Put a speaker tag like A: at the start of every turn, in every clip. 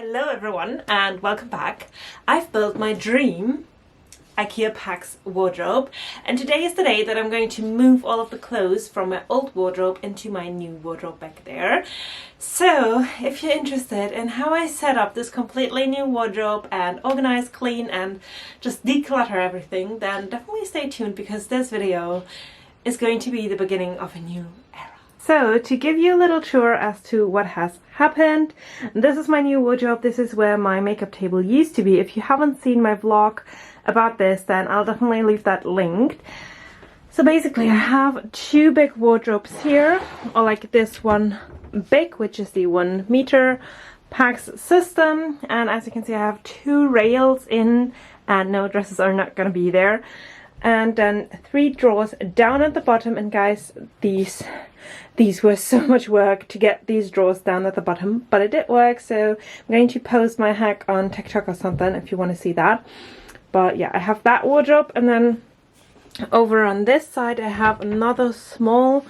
A: Hello everyone and welcome back. I've built my dream IKEA PAX wardrobe, and today is the day that I'm going to move all of the clothes from my old wardrobe into my new wardrobe back there. So if you're interested in how I set up this completely new wardrobe and organize, clean and just declutter everything, then definitely stay tuned because this video is going to be the beginning of a new era. So to give you a little tour as to what has happened, this is my new wardrobe. This is where my makeup table used to be. If you haven't seen my vlog about this, then I'll definitely leave that linked. So basically I have two big wardrobes here, or like this one big, which is the 1 meter PAX system, and as you can see I have two rails in and no dresses are not gonna be there, and then 3 drawers down at the bottom. And guys, these were so much work to get these drawers down at the bottom, but it did work. So I'm going to post my hack on TikTok or something if you want to see that. But yeah, I have that wardrobe, and then over on this side I have another small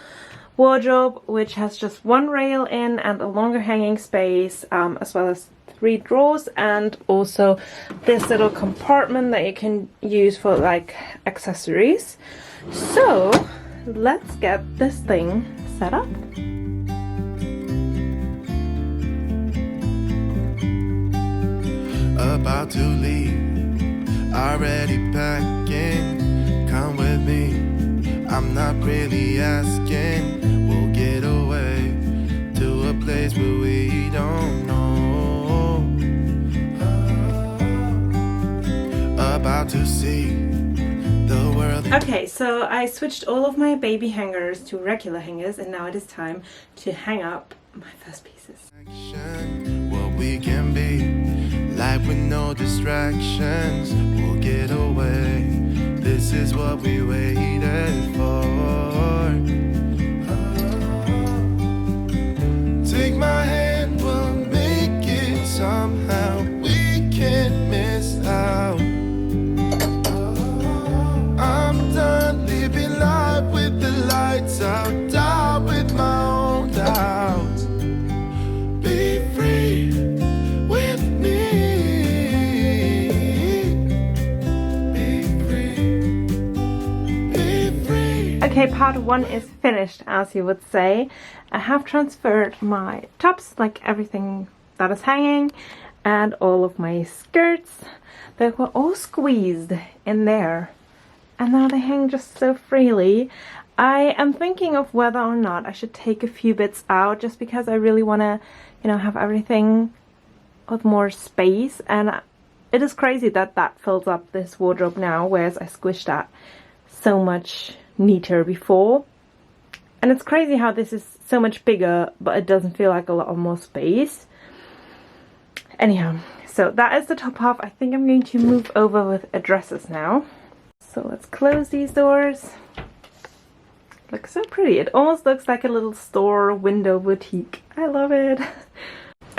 A: wardrobe which has just 1 rail in and a longer hanging space, as well as 3 drawers, and also this little compartment that you can use for like accessories. So let's get this thing set up.
B: About to leave, already packing, come with me, I'm not really asking, we'll get away to a place where we don't know. About to see the world.
A: Okay, so I switched all of my baby hangers to regular hangers, and now it is time to hang up my first pieces.
B: What we can be, life with no distractions, we'll get away, this is what we waited for. Take my hand, we'll make it somehow, we can't miss out. I'm done living life with the lights out, down with my own doubts. Be free with me. Be free. Be free.
A: Okay, part 1 is finished, as you would say. I have transferred my tops, like everything that is hanging, and all of my skirts. They were all squeezed in there, and now they hang just so freely. I am thinking of whether or not I should take a few bits out, just because I really want to, you know, have everything with more space. And it is crazy that that fills up this wardrobe now, whereas I squished that so much neater before. And it's crazy how this is so much bigger, but it doesn't feel like a lot of more space. Anyhow, so that is the top half. I think I'm going to move over with dresses now. So let's close these doors. Looks so pretty. It almost looks like a little store window boutique. I love it.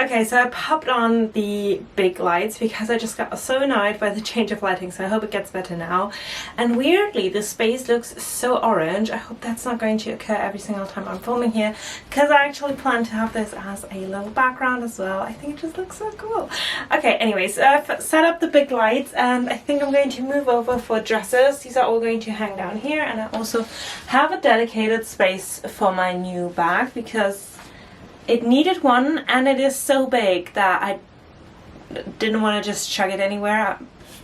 A: Okay, so I popped on the big lights because I just got so annoyed by the change of lighting, so I hope it gets better now. And weirdly, the space looks so orange. I hope that's not going to occur every single time I'm filming here, because I actually plan to have this as a little background as well. I think it just looks so cool. Okay, anyways, I've set up the big lights, and I think I'm going to move over for dresses. These are all going to hang down here, and I also have a dedicated space for my new bag because it needed one, and it is so big that I didn't want to just chuck it anywhere.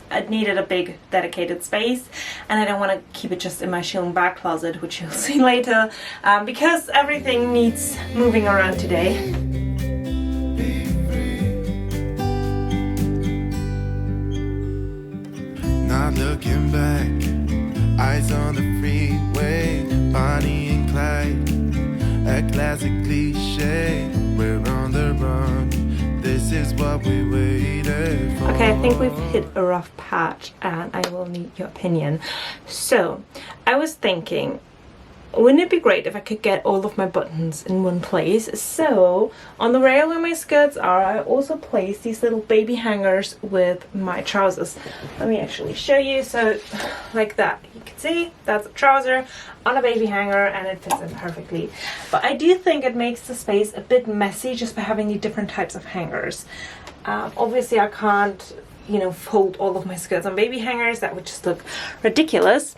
A: I needed a big dedicated space, and I don't want to keep it just in my Shein bag closet, which you'll see later, because everything needs moving around today.
B: Not looking back, eyes on the freeway, Bonnie and Clyde. A classic cliche, we're on the run, this is what we waited for.
A: Okay, I think we've hit a rough patch and I will need your opinion. So, I was thinking, wouldn't it be great if I could get all of my buttons in one place? So on the rail where my skirts are, I also placed these little baby hangers with my trousers. Let me actually show you. So like that, you can see that's a trouser on a baby hanger and it fits in perfectly. But I do think it makes the space a bit messy just by having the different types of hangers. Obviously I can't, you know, fold all of my skirts on baby hangers. That would just look ridiculous.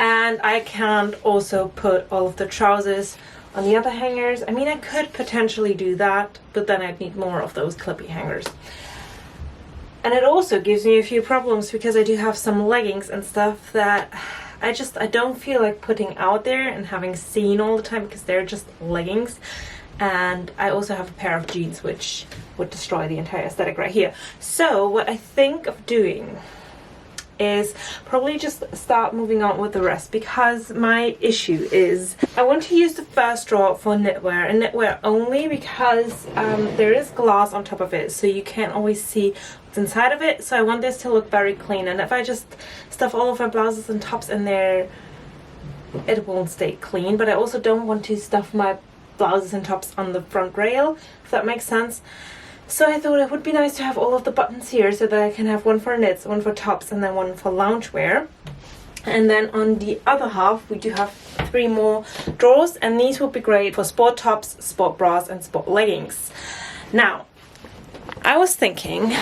A: And I can't also put all of the trousers on the other hangers. I mean, I could potentially do that, but then I'd need more of those clippy hangers. And it also gives me a few problems because I do have some leggings and stuff that I don't feel like putting out there and having seen all the time because they're just leggings. And I also have a pair of jeans which would destroy the entire aesthetic right here. So what I think of doing is probably just start moving on with the rest, because my issue is I want to use the first drawer for knitwear and knitwear only because there is glass on top of it, so you can't always see what's inside of it. So I want this to look very clean, and if I just stuff all of my blouses and tops in there, it won't stay clean. But I also don't want to stuff my blouses and tops on the front rail, if that makes sense. So I thought it would be nice to have all of the buttons here so that I can have one for knits, one for tops, and then one for loungewear. And then on the other half we do have 3 more drawers, and these would be great for sport tops, sport bras, and sport leggings. Now, I was thinking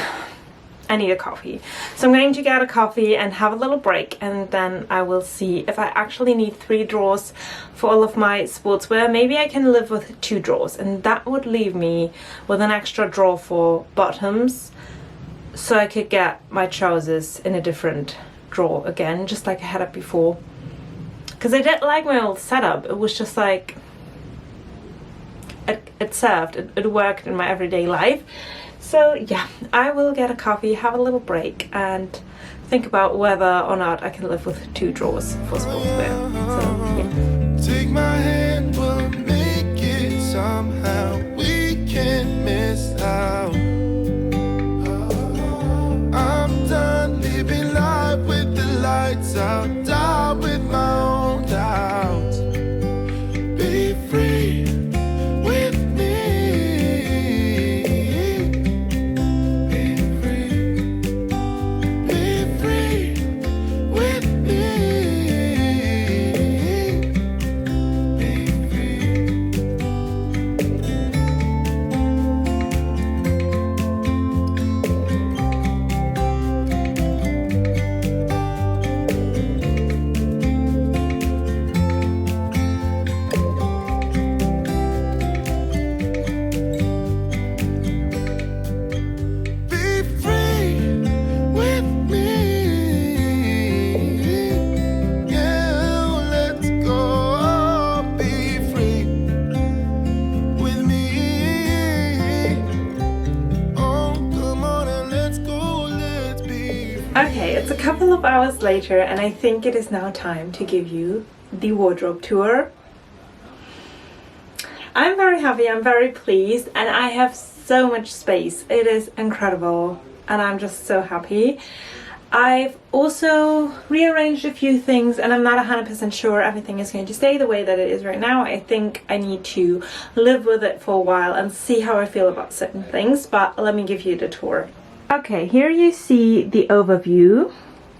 A: I need a coffee. So I'm going to get a coffee and have a little break, and then I will see if I actually need 3 drawers for all of my sportswear. Maybe I can live with 2 drawers, and that would leave me with an extra drawer for bottoms, so I could get my trousers in a different drawer again, just like I had it before. Because I didn't like my old setup. It was just like it served, it worked in my everyday life. So yeah, I will get a coffee, have a little break, and think about whether or not I can live with 2 drawers for sportswear. So yeah.
B: Take my hand, we'll make it somehow. We can't miss out. I'm done living life with the lights out, down with my own doubts. Be free with me. Be free. Be free with me. Be free. Be free with me. Yeah, let's go. Be free with me. Oh, come on and let's go. Let's be free.
A: Okay, it's a couple of hours later, and I think it is now time to give you the wardrobe tour. I'm very happy, I'm very pleased, and I have so much space. It is incredible, and I'm just so happy. I've also rearranged a few things, and I'm not 100% sure everything is going to stay the way that it is right now. I think I need to live with it for a while and see how I feel about certain things, but let me give you the tour. Okay, here you see the overview.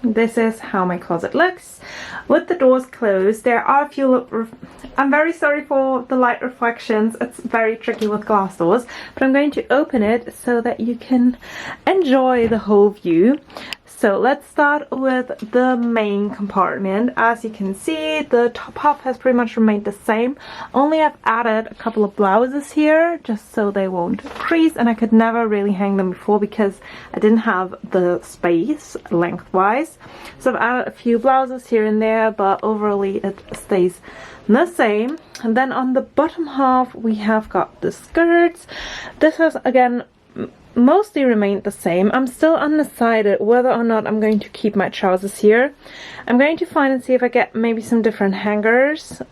A: This is how my closet looks with the doors closed. There are a few I'm very sorry for the light reflections. It's very tricky with glass doors, but I'm going to open it so that you can enjoy the whole view. So let's start with the main compartment. As you can see, the top half has pretty much remained the same. Only I've added a couple of blouses here just so they won't crease, and I could never really hang them before because I didn't have the space lengthwise. So I've added a few blouses here and there, but overall it stays the same. And then on the bottom half we have got the skirts. This has again mostly remained the same. I'm still undecided whether or not I'm going to keep my trousers here. I'm going to find and see if I get maybe some different hangers.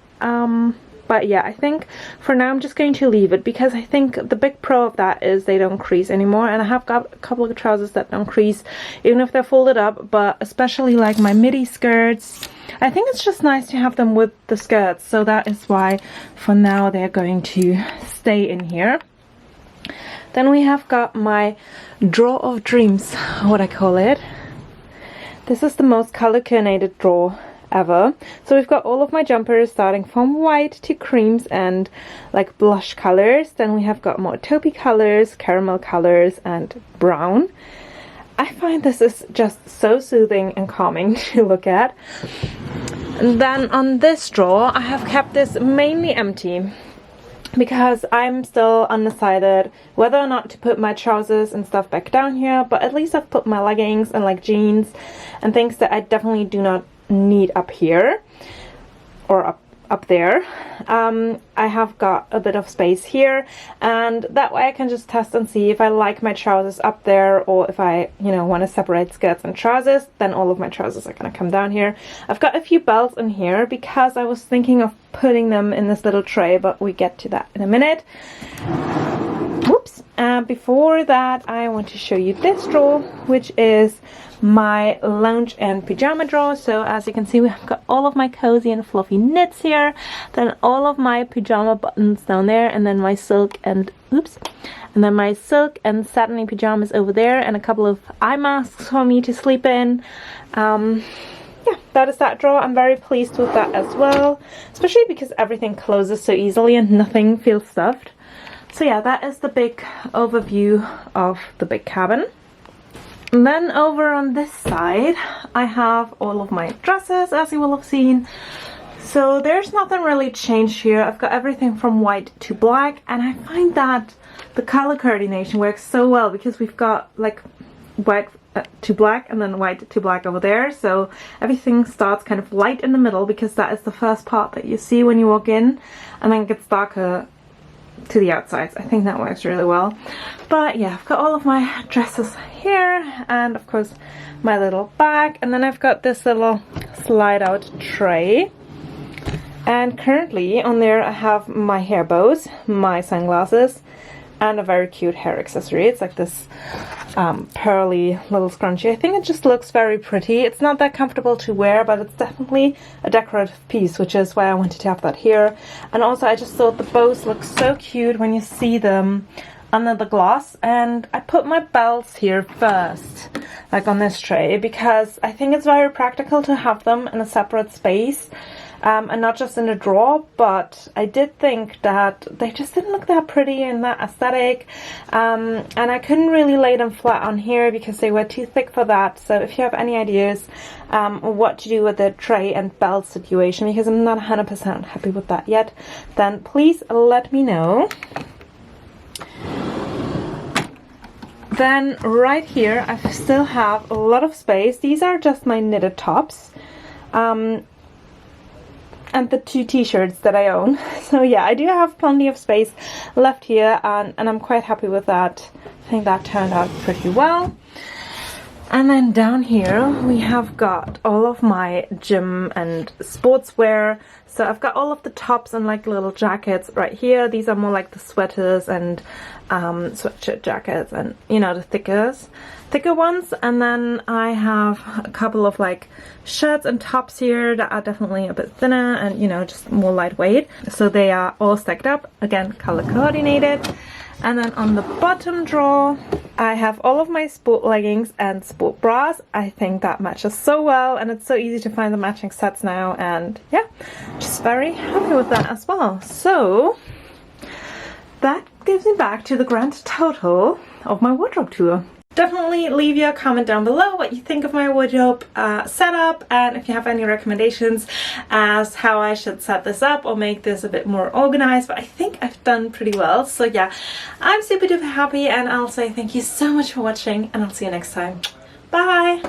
A: But yeah, I think for now I'm just going to leave it because I think the big pro of that is they don't crease anymore, and I have got a couple of trousers that don't crease even if they're folded up, but especially like my midi skirts I think it's just nice to have them with the skirts, so that is why for now they're going to stay in here. Then we have got my drawer of dreams, what I call it. This is the most color coordinated drawer ever. So we've got all of my jumpers starting from white to creams and like blush colors. Then we have got more taupey colors, caramel colors, and brown. I find this is just so soothing and calming to look at. And then on this drawer I have kept this mainly empty because I'm still undecided whether or not to put my trousers and stuff back down here, but at least I've put my leggings and like jeans and things that I definitely do not need up here or up there. I have got a bit of space here, and that way I can just test and see if I like my trousers up there, or if I, you know, want to separate skirts and trousers, then all of my trousers are gonna come down here. I've got a few belts in here because I was thinking of putting them in this little tray, but we get to that in a minute. Whoops. Before that, I want to show you this drawer, which is my lounge and pajama drawer. So as you can see, we've got all of my cozy and fluffy knits here, then all of my pajama buttons down there, and then my silk and my silk and satiny pajamas over there, and a couple of eye masks for me to sleep in. Yeah, that is that drawer. I'm very pleased with that as well, especially because everything closes so easily and nothing feels stuffed. So yeah, that is the big overview of the big cabin. And then over on this side, I have all of my dresses, as you will have seen. So there's nothing really changed here. I've got everything from white to black, and I find that the color coordination works so well because we've got like white to black and then white to black over there. So everything starts kind of light in the middle because that is the first part that you see when you walk in, and then it gets darker to the outsides. I think that works really well. But yeah, I've got all of my dresses here, and of course my little bag, and then I've got this little slide out tray, and currently on there I have my hair bows, my sunglasses, and a very cute hair accessory. It's like this pearly little scrunchie. I think it just looks very pretty. It's not that comfortable to wear, but it's definitely a decorative piece, which is why I wanted to have that here. And also I just thought the bows look so cute when you see them under the gloss, and I put my belts here first, like on this tray, because I think it's very practical to have them in a separate space. And not just in a drawer, but I did think that they just didn't look that pretty and that aesthetic, and I couldn't really lay them flat on here because they were too thick for that. So if you have any ideas what to do with the tray and belt situation, because I'm not 100% happy with that yet, then please let me know. Then right here I still have a lot of space. These are just my knitted tops. And the 2 t-shirts that I own. So yeah, I do have plenty of space left here, and I'm quite happy with that. I think that turned out pretty well. And then down here we have got all of my gym and sportswear. So I've got all of the tops and like little jackets right here. These are more like the sweaters and sweatshirt jackets, and you know, the thicker ones. And then I have a couple of like shirts and tops here that are definitely a bit thinner and, you know, just more lightweight. So they are all stacked up, again color coordinated. And then on the bottom drawer I have all of my sport leggings and sport bras. I think that matches so well, and it's so easy to find the matching sets now, and yeah, just very happy with that as well. So that gives me back to the grand total of my wardrobe tour. Definitely leave your comment down below what you think of my wardrobe setup, and if you have any recommendations as how I should set this up or make this a bit more organized. But I think I've done pretty well. So yeah, I'm super duper happy, and I'll say thank you so much for watching, and I'll see you next time. Bye!